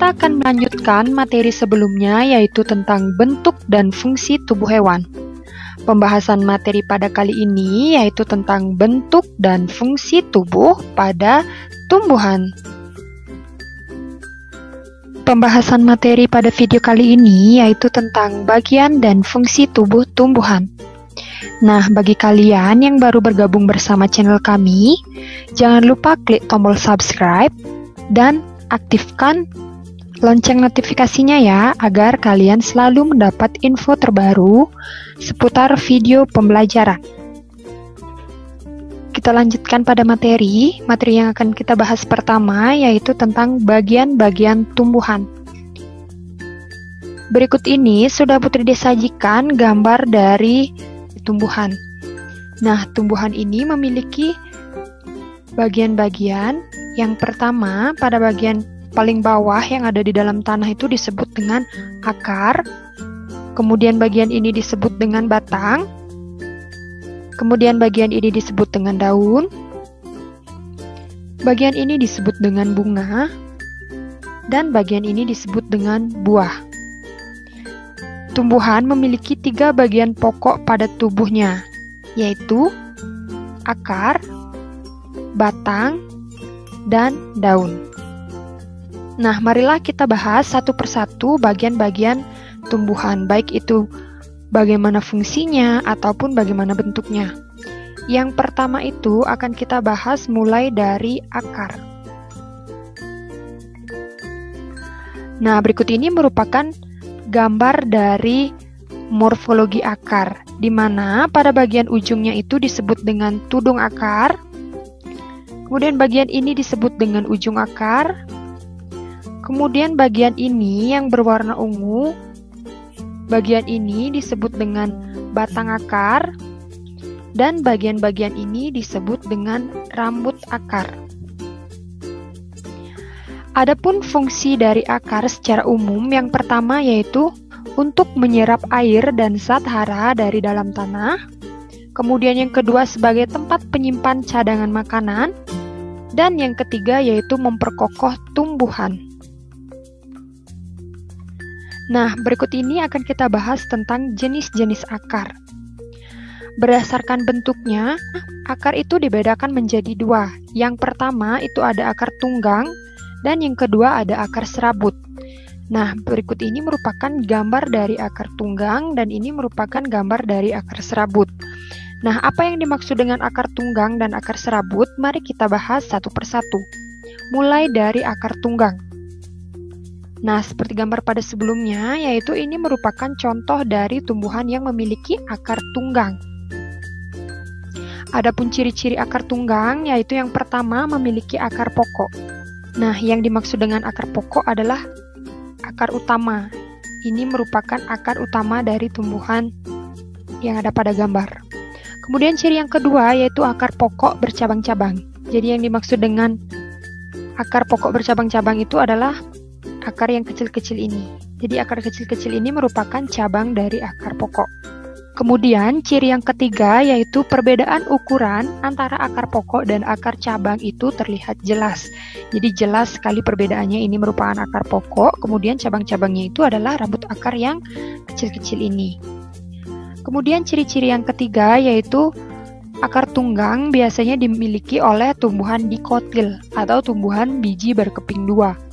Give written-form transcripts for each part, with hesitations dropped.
kita akan melanjutkan materi sebelumnya, yaitu tentang bentuk dan fungsi tubuh hewan. Pembahasan materi pada kali ini yaitu tentang bentuk dan fungsi tubuh pada tumbuhan. Pembahasan materi pada video kali ini yaitu tentang bagian dan fungsi tubuh tumbuhan. Nah, bagi kalian yang baru bergabung bersama channel kami, jangan lupa klik tombol subscribe dan aktifkan lonceng notifikasinya ya, agar kalian selalu mendapat info terbaru seputar video pembelajaran. Kita lanjutkan pada materi yang akan kita bahas pertama, yaitu tentang bagian-bagian tumbuhan. Berikut ini sudah Putri disajikan gambar dari tumbuhan. Nah, tumbuhan ini memiliki bagian-bagian. Yang pertama, pada bagian paling bawah yang ada di dalam tanah itu disebut dengan akar. Kemudian bagian ini disebut dengan batang. Kemudian bagian ini disebut dengan daun. Bagian ini disebut dengan bunga. Dan bagian ini disebut dengan buah. Tumbuhan memiliki 3 bagian pokok pada tubuhnya, yaitu akar, batang, dan daun. Nah, marilah kita bahas satu persatu bagian-bagian tumbuhan, baik itu bagaimana fungsinya ataupun bagaimana bentuknya. Yang pertama itu akan kita bahas mulai dari akar. Nah, berikut ini merupakan gambar dari morfologi akar, di mana pada bagian ujungnya itu disebut dengan tudung akar. Kemudian bagian ini disebut dengan ujung akar. Kemudian bagian ini yang berwarna ungu, bagian ini disebut dengan batang akar, dan bagian-bagian ini disebut dengan rambut akar. Adapun fungsi dari akar secara umum, yang pertama yaitu untuk menyerap air dan zat hara dari dalam tanah. Kemudian yang kedua sebagai tempat penyimpan cadangan makanan. Dan yang ketiga yaitu memperkokoh tumbuhan. Nah, berikut ini akan kita bahas tentang jenis-jenis akar. Berdasarkan bentuknya, akar itu dibedakan menjadi 2. Yang pertama itu ada akar tunggang, dan yang kedua ada akar serabut. Nah, berikut ini merupakan gambar dari akar tunggang, dan ini merupakan gambar dari akar serabut. Nah, apa yang dimaksud dengan akar tunggang dan akar serabut? Mari kita bahas satu persatu. Mulai dari akar tunggang. Nah, seperti gambar pada sebelumnya, yaitu ini merupakan contoh dari tumbuhan yang memiliki akar tunggang. Adapun ciri-ciri akar tunggang, yaitu yang pertama memiliki akar pokok. Nah, yang dimaksud dengan akar pokok adalah akar utama. Ini merupakan akar utama dari tumbuhan yang ada pada gambar. Kemudian ciri yang kedua, yaitu akar pokok bercabang-cabang. Jadi yang dimaksud dengan akar pokok bercabang-cabang itu adalah akar yang kecil-kecil ini. Jadi akar kecil-kecil ini merupakan cabang dari akar pokok. Kemudian ciri yang ketiga yaitu perbedaan ukuran antara akar pokok dan akar cabang itu terlihat jelas. Jadi jelas sekali perbedaannya, ini merupakan akar pokok, kemudian cabang-cabangnya itu adalah rambut akar yang kecil-kecil ini. Kemudian ciri-ciri yang ketiga yaitu akar tunggang biasanya dimiliki oleh tumbuhan dikotil atau tumbuhan biji berkeping 2.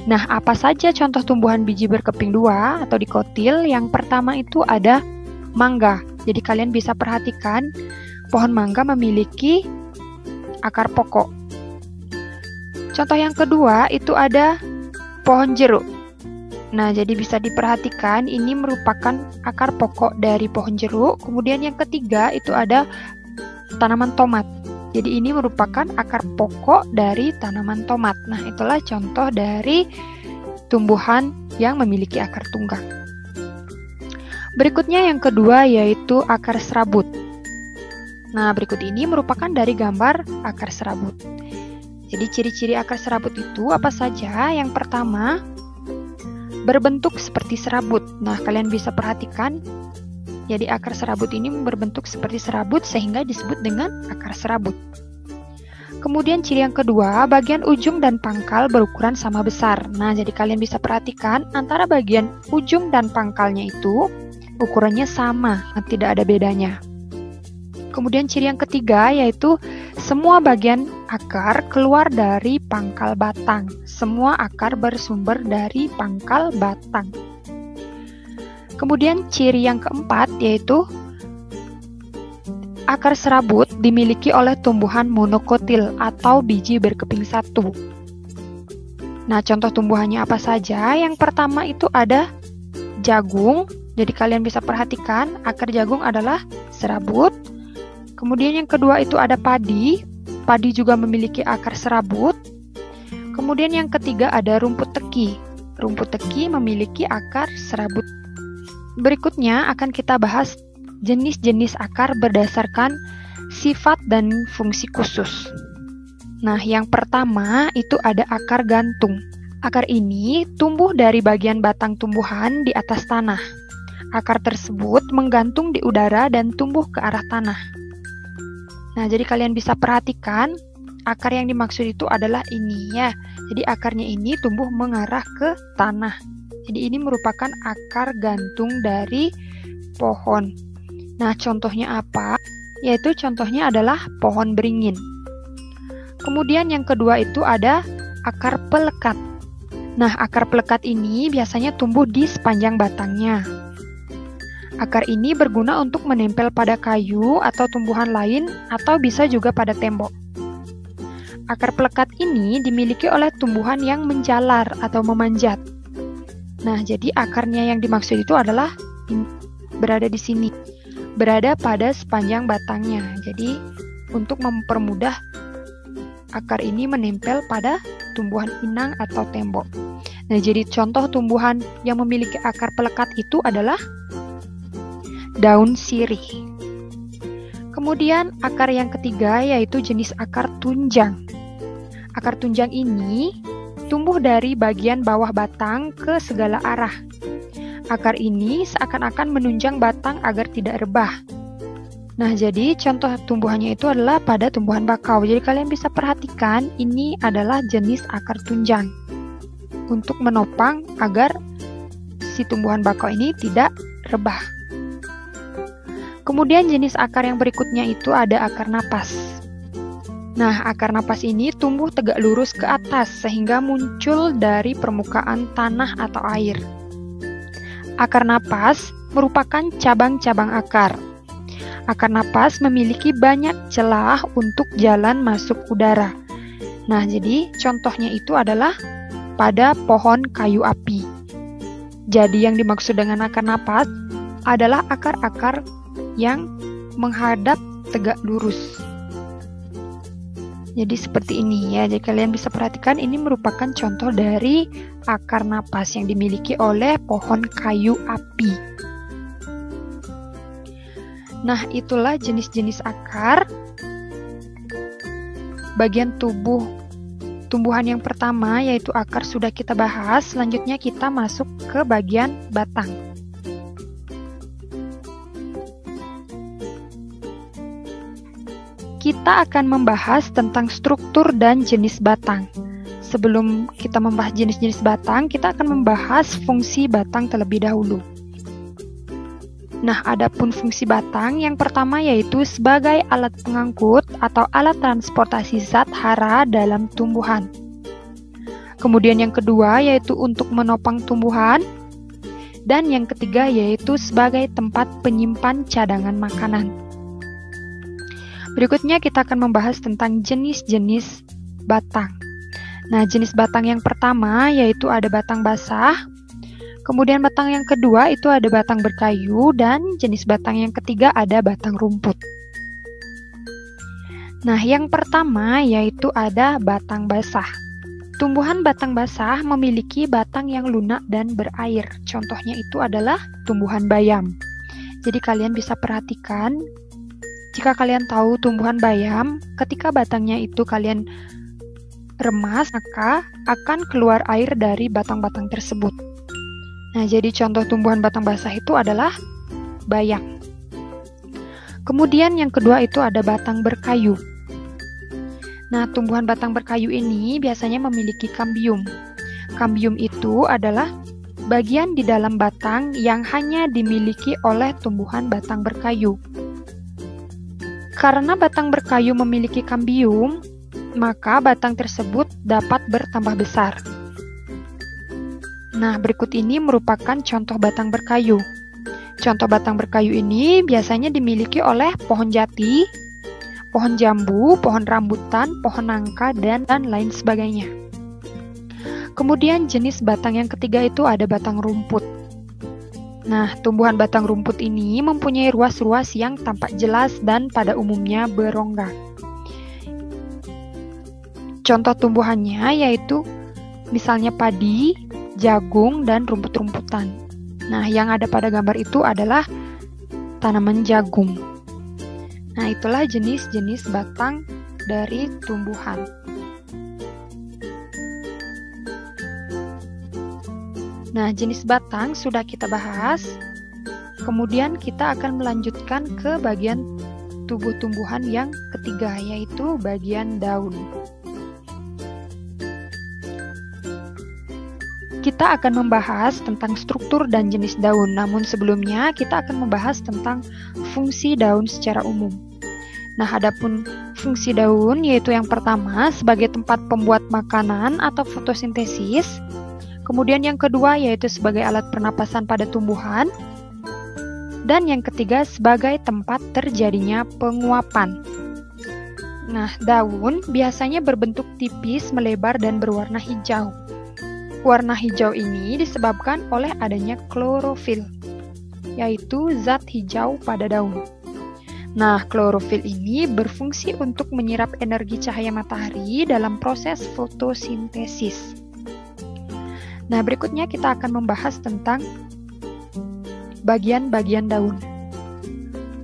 Nah, apa saja contoh tumbuhan biji berkeping 2 atau dikotil? Yang pertama itu ada mangga. Jadi kalian bisa perhatikan pohon mangga memiliki akar pokok. Contoh yang kedua itu ada pohon jeruk. Nah, jadi bisa diperhatikan ini merupakan akar pokok dari pohon jeruk. Kemudian yang ketiga itu ada tanaman tomat. Jadi ini merupakan akar pokok dari tanaman tomat. Nah, itulah contoh dari tumbuhan yang memiliki akar tunggang. Berikutnya yang kedua yaitu akar serabut. Nah, berikut ini merupakan dari gambar akar serabut. Jadi ciri-ciri akar serabut itu apa saja? Yang pertama, berbentuk seperti serabut. Nah, kalian bisa perhatikan. Jadi akar serabut ini berbentuk seperti serabut sehingga disebut dengan akar serabut. Kemudian ciri yang kedua, bagian ujung dan pangkal berukuran sama besar. Nah, jadi kalian bisa perhatikan antara bagian ujung dan pangkalnya itu ukurannya sama, tidak ada bedanya. Kemudian ciri yang ketiga yaitu semua bagian akar keluar dari pangkal batang. Semua akar bersumber dari pangkal batang. Kemudian ciri yang keempat yaitu akar serabut dimiliki oleh tumbuhan monokotil atau biji berkeping satu. Nah, contoh tumbuhannya apa saja? Yang pertama itu ada jagung. Jadi kalian bisa perhatikan akar jagung adalah serabut. Kemudian yang kedua itu ada padi. Padi juga memiliki akar serabut. Kemudian yang ketiga ada rumput teki. Rumput teki memiliki akar serabut. Berikutnya akan kita bahas jenis-jenis akar berdasarkan sifat dan fungsi khusus. Nah, yang pertama itu ada akar gantung. Akar ini tumbuh dari bagian batang tumbuhan di atas tanah. Akar tersebut menggantung di udara dan tumbuh ke arah tanah. Nah, jadi kalian bisa perhatikan akar yang dimaksud itu adalah ini ya. Jadi akarnya ini tumbuh mengarah ke tanah. Jadi ini merupakan akar gantung dari pohon. Nah, contohnya apa? Yaitu contohnya adalah pohon beringin. Kemudian yang kedua itu ada akar pelekat. Nah, akar pelekat ini biasanya tumbuh di sepanjang batangnya. Akar ini berguna untuk menempel pada kayu atau tumbuhan lain atau bisa juga pada tembok. Akar pelekat ini dimiliki oleh tumbuhan yang menjalar atau memanjat. Nah, jadi akarnya yang dimaksud itu adalah berada di sini. Berada pada sepanjang batangnya. Jadi untuk mempermudah akar ini menempel pada tumbuhan inang atau tembok. Nah, jadi contoh tumbuhan yang memiliki akar pelekat itu adalah daun sirih. Kemudian akar yang ketiga yaitu jenis akar tunjang. Akar tunjang ini tumbuh dari bagian bawah batang ke segala arah. Akar ini seakan-akan menunjang batang agar tidak rebah. Nah, jadi contoh tumbuhannya itu adalah pada tumbuhan bakau. Jadi kalian bisa perhatikan ini adalah jenis akar tunjang untuk menopang agar si tumbuhan bakau ini tidak rebah. Kemudian jenis akar yang berikutnya itu ada akar napas. Nah, akar napas ini tumbuh tegak lurus ke atas sehingga muncul dari permukaan tanah atau air. Akar napas merupakan cabang-cabang akar. Akar napas memiliki banyak celah untuk jalan masuk udara. Nah, jadi contohnya itu adalah pada pohon kayu api. Jadi yang dimaksud dengan akar napas adalah akar-akar yang menghadap tegak lurus. Jadi seperti ini ya. Jadi kalian bisa perhatikan ini merupakan contoh dari akar napas yang dimiliki oleh pohon kayu api. Nah, itulah jenis-jenis akar. Bagian tumbuhan yang pertama yaitu akar sudah kita bahas. Selanjutnya kita masuk ke bagian batang. Kita akan membahas tentang struktur dan jenis batang. Sebelum kita membahas jenis-jenis batang, kita akan membahas fungsi batang terlebih dahulu. Nah, adapun fungsi batang yang pertama yaitu sebagai alat pengangkut atau alat transportasi zat hara dalam tumbuhan. Kemudian yang kedua yaitu untuk menopang tumbuhan. Dan yang ketiga yaitu sebagai tempat penyimpan cadangan makanan. Berikutnya kita akan membahas tentang jenis-jenis batang. Nah, jenis batang yang pertama yaitu ada batang basah. Kemudian batang yang kedua itu ada batang berkayu dan jenis batang yang ketiga ada batang rumput. Nah, yang pertama yaitu ada batang basah. Tumbuhan batang basah memiliki batang yang lunak dan berair. Contohnya itu adalah tumbuhan bayam. Jadi kalian bisa perhatikan, jika kalian tahu tumbuhan bayam, ketika batangnya itu kalian remas, maka akan keluar air dari batang-batang tersebut. Nah, jadi contoh tumbuhan batang basah itu adalah bayam. Kemudian yang kedua itu ada batang berkayu. Nah, tumbuhan batang berkayu ini biasanya memiliki kambium. Kambium itu adalah bagian di dalam batang yang hanya dimiliki oleh tumbuhan batang berkayu. Karena batang berkayu memiliki kambium, maka batang tersebut dapat bertambah besar. Nah, berikut ini merupakan contoh batang berkayu. Contoh batang berkayu ini biasanya dimiliki oleh pohon jati, pohon jambu, pohon rambutan, pohon nangka, dan lain sebagainya. Kemudian jenis batang yang ketiga itu ada batang rumput. Nah, tumbuhan batang rumput ini mempunyai ruas-ruas yang tampak jelas dan pada umumnya berongga. Contoh tumbuhannya yaitu misalnya padi, jagung, dan rumput-rumputan. Nah, yang ada pada gambar itu adalah tanaman jagung. Nah, itulah jenis-jenis batang dari tumbuhan. Nah, jenis batang sudah kita bahas. Kemudian kita akan melanjutkan ke bagian tubuh tumbuhan yang ketiga, yaitu bagian daun. Kita akan membahas tentang struktur dan jenis daun, namun sebelumnya kita akan membahas tentang fungsi daun secara umum. Nah, adapun fungsi daun yaitu yang pertama sebagai tempat pembuat makanan atau fotosintesis. Kemudian yang kedua yaitu sebagai alat pernapasan pada tumbuhan. Dan yang ketiga sebagai tempat terjadinya penguapan. Nah, daun biasanya berbentuk tipis, melebar, dan berwarna hijau. Warna hijau ini disebabkan oleh adanya klorofil, yaitu zat hijau pada daun. Nah, klorofil ini berfungsi untuk menyerap energi cahaya matahari dalam proses fotosintesis. Nah, berikutnya kita akan membahas tentang bagian-bagian daun.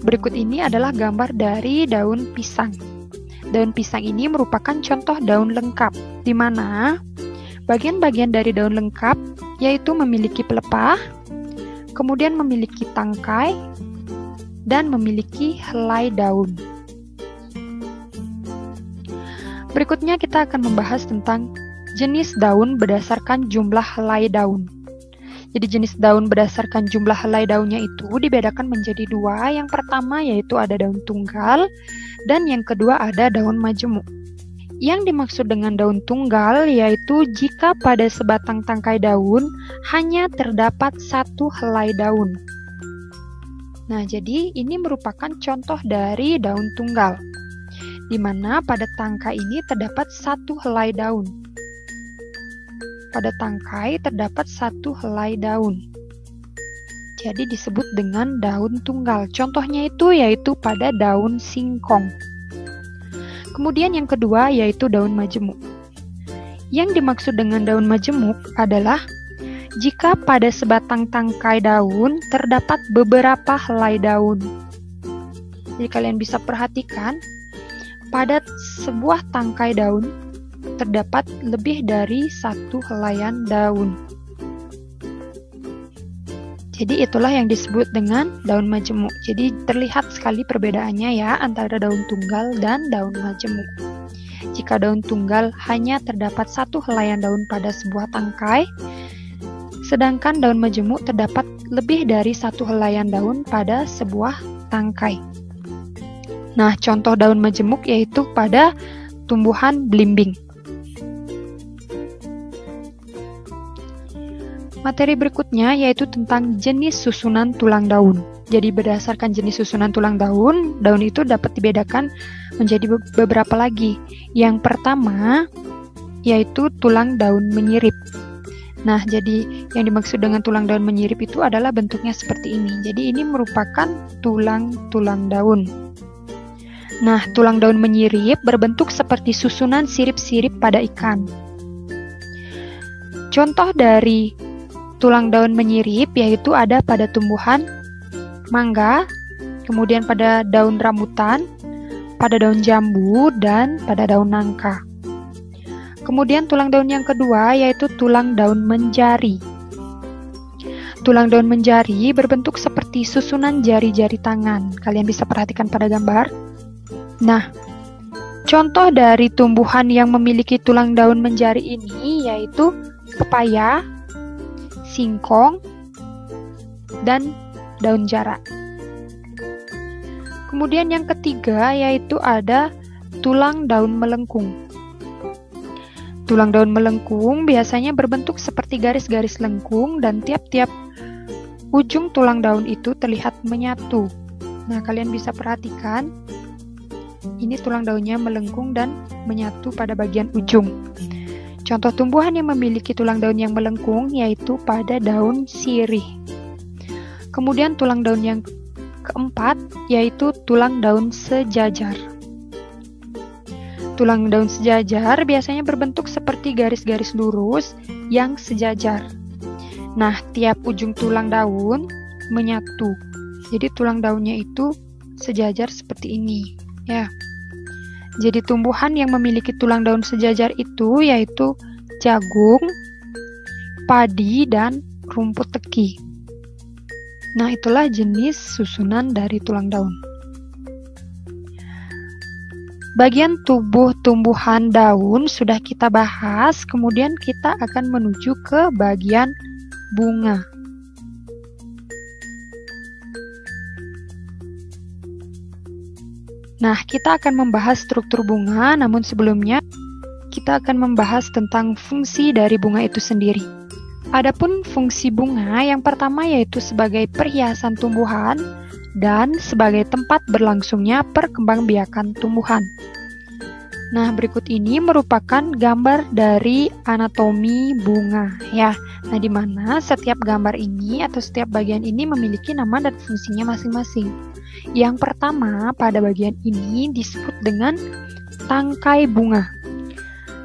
Berikut ini adalah gambar dari daun pisang. Daun pisang ini merupakan contoh daun lengkap, di mana bagian-bagian dari daun lengkap yaitu memiliki pelepah, kemudian memiliki tangkai, dan memiliki helai daun. Berikutnya kita akan membahas tentang jenis daun berdasarkan jumlah helai daun. Jadi jenis daun berdasarkan jumlah helai daunnya itu dibedakan menjadi dua. Yang pertama yaitu ada daun tunggal dan yang kedua ada daun majemuk. Yang dimaksud dengan daun tunggal yaitu jika pada sebatang tangkai daun hanya terdapat satu helai daun. Nah, jadi ini merupakan contoh dari daun tunggal, di mana pada tangkai ini terdapat satu helai daun. Pada tangkai terdapat satu helai daun. Jadi disebut dengan daun tunggal. Contohnya itu yaitu pada daun singkong. Kemudian yang kedua yaitu daun majemuk. Yang dimaksud dengan daun majemuk adalah jika pada sebatang tangkai daun terdapat beberapa helai daun. Jadi kalian bisa perhatikan pada sebuah tangkai daun terdapat lebih dari satu helaian daun. Jadi itulah yang disebut dengan daun majemuk. Jadi terlihat sekali perbedaannya ya antara daun tunggal dan daun majemuk. Jika daun tunggal hanya terdapat satu helaian daun pada sebuah tangkai, sedangkan daun majemuk terdapat lebih dari satu helaian daun pada sebuah tangkai. Nah, contoh daun majemuk yaitu pada tumbuhan belimbing. Materi berikutnya yaitu tentang jenis susunan tulang daun. Jadi berdasarkan jenis susunan tulang daun, daun itu dapat dibedakan menjadi beberapa lagi. Yang pertama yaitu tulang daun menyirip. Nah, jadi yang dimaksud dengan tulang daun menyirip itu adalah bentuknya seperti ini. Jadi ini merupakan tulang-tulang daun. Nah, tulang daun menyirip berbentuk seperti susunan sirip-sirip pada ikan. Contoh dari tulang daun menyirip yaitu ada pada tumbuhan mangga, kemudian pada daun rambutan, pada daun jambu, dan pada daun nangka. Kemudian tulang daun yang kedua yaitu tulang daun menjari. Tulang daun menjari berbentuk seperti susunan jari-jari tangan. Kalian bisa perhatikan pada gambar. Nah, Contoh dari tumbuhan yang memiliki tulang daun menjari ini yaitu pepaya, singkong, dan daun jarak. Kemudian yang ketiga yaitu ada tulang daun melengkung. Tulang daun melengkung biasanya berbentuk seperti garis-garis lengkung dan tiap-tiap ujung tulang daun itu terlihat menyatu. Nah, kalian bisa perhatikan ini tulang daunnya melengkung dan menyatu pada bagian ujung. Contoh tumbuhan yang memiliki tulang daun yang melengkung yaitu pada daun sirih. Kemudian tulang daun yang keempat yaitu tulang daun sejajar. Tulang daun sejajar biasanya berbentuk seperti garis-garis lurus yang sejajar. Nah, tiap ujung tulang daun menyatu. Jadi tulang daunnya itu sejajar seperti ini, ya. Jadi tumbuhan yang memiliki tulang daun sejajar itu yaitu jagung, padi, dan rumput teki. Nah, itulah jenis susunan dari tulang daun. Bagian tubuh tumbuhan daun sudah kita bahas, kemudian kita akan menuju ke bagian bunga. Nah, kita akan membahas struktur bunga, namun sebelumnya kita akan membahas tentang fungsi dari bunga itu sendiri. Adapun fungsi bunga yang pertama yaitu sebagai perhiasan tumbuhan dan sebagai tempat berlangsungnya perkembangbiakan tumbuhan. Nah, berikut ini merupakan gambar dari anatomi bunga, ya. Nah, di mana setiap gambar ini atau setiap bagian ini memiliki nama dan fungsinya masing-masing. Yang pertama, pada bagian ini disebut dengan tangkai bunga.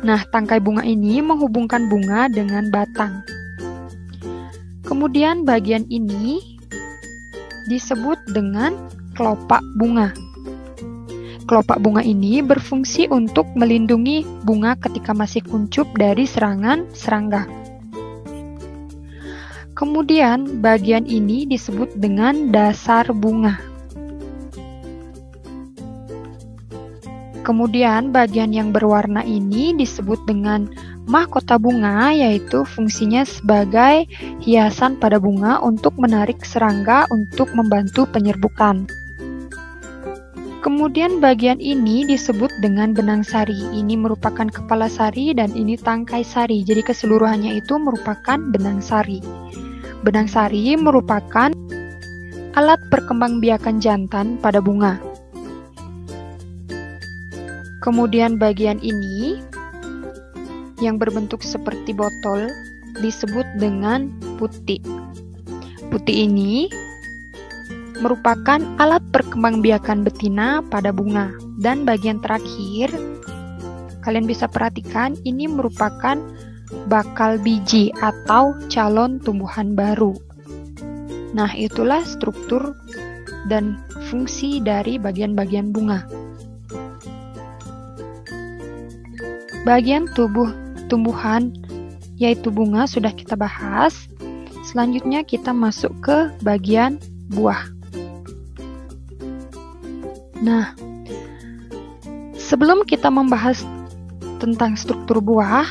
Nah, tangkai bunga ini menghubungkan bunga dengan batang. Kemudian bagian ini disebut dengan kelopak bunga. Kelopak bunga ini berfungsi untuk melindungi bunga ketika masih kuncup dari serangan serangga. Kemudian bagian ini disebut dengan dasar bunga. Kemudian bagian yang berwarna ini disebut dengan mahkota bunga, yaitu fungsinya sebagai hiasan pada bunga untuk menarik serangga untuk membantu penyerbukan. Kemudian bagian ini disebut dengan benang sari. Ini merupakan kepala sari dan ini tangkai sari. Jadi keseluruhannya itu merupakan benang sari. Benang sari merupakan alat perkembangbiakan jantan pada bunga. Kemudian bagian ini yang berbentuk seperti botol disebut dengan putik. Putik ini merupakan alat perkembangbiakan betina pada bunga. Dan bagian terakhir, kalian bisa perhatikan ini merupakan bakal biji atau calon tumbuhan baru. Nah, itulah struktur dan fungsi dari bagian-bagian bunga. Bagian tubuh tumbuhan yaitu bunga sudah kita bahas. Selanjutnya kita masuk ke bagian buah. Nah, sebelum kita membahas tentang struktur buah,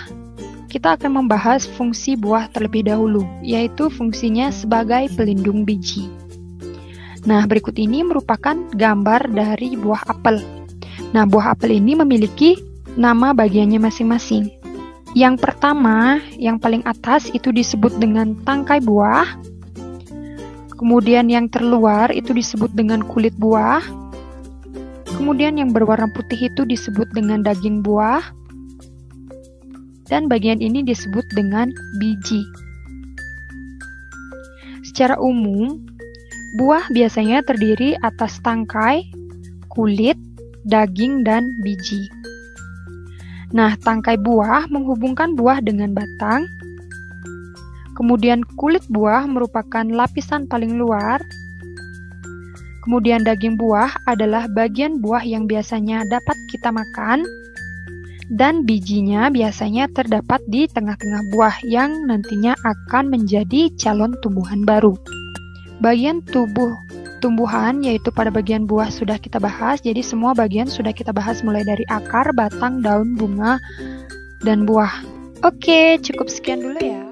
kita akan membahas fungsi buah terlebih dahulu, yaitu fungsinya sebagai pelindung biji. Nah, berikut ini merupakan gambar dari buah apel. Nah, buah apel ini memiliki nama bagiannya masing-masing. Yang pertama, yang paling atas itu disebut dengan tangkai buah. Kemudian yang terluar itu disebut dengan kulit buah. Kemudian yang berwarna putih itu disebut dengan daging buah. Dan bagian ini disebut dengan biji. Secara umum, buah biasanya terdiri atas tangkai, kulit, daging, dan biji. Nah, tangkai buah menghubungkan buah dengan batang. Kemudian kulit buah merupakan lapisan paling luar. Kemudian daging buah adalah bagian buah yang biasanya dapat kita makan. Dan bijinya biasanya terdapat di tengah-tengah buah yang nantinya akan menjadi calon tumbuhan baru. Bagian tubuh tumbuhan, yaitu pada bagian buah sudah kita bahas. Jadi semua bagian sudah kita bahas mulai dari akar, batang, daun, bunga, dan buah. Oke, cukup sekian dulu ya.